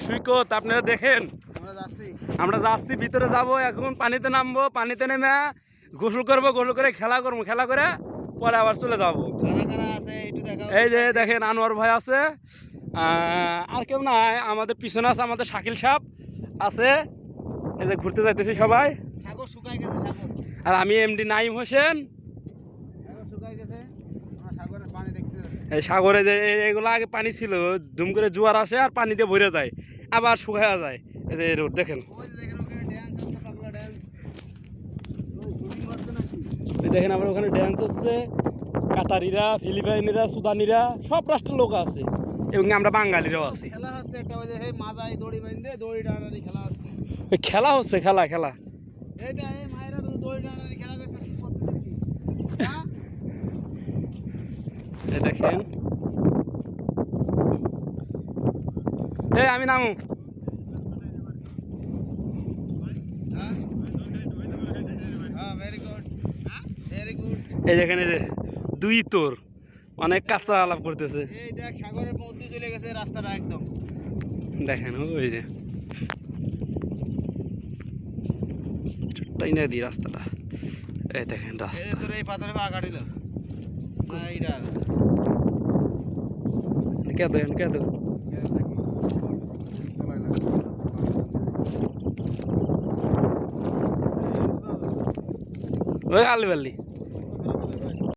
সৈকত আপনারা দেখেন আমরা যাচ্ছি ভিতরে যাব এখন পানিতে নামবো পানিতে নেমে গোসল করবো গোসল করে খেলা করবো খেলা করে পরে আবার চলে যাবো এই যে দেখেন আনোয়ার ভাই আছে আর কেউ নাই আমাদের পিছনে আছে আমাদের শাকিল সাহেব আছে এই যে ঘুরতে যাইতেছি সবাই আর আমি এমডি নাইম হোসেন এই সাগরে যে এগুলো আগে পানি ছিল ধুম করে জোয়ার আসে আর পানি দিয়ে ভরে যায় আবার শুকায়া যায় এই যে রোড দেখেন দেখেন আবার ওখানে ড্যান্স হচ্ছে কাতারিরা ফিলিপাইনিরা সুদানিরা সব রাষ্ট্রের লোক আছে এবং আমরা বাঙালিরাও আছি খেলা হচ্ছে খেলা খেলা দেখেন এই আমি নামু এই দেখেন এই যে দুই তোর অনেক কাঁচা আলাপ করতেছে এই দেখ সাগরের মধ্যে চলে গেছে রাস্তাটা একদম দেখেন ওই যে ছোট্টাই না দি রাস্তাটা এই দেখেন রাস্তা তোর এই পাথরে পা কাটিল এইটা কে দো ওই আলু বালি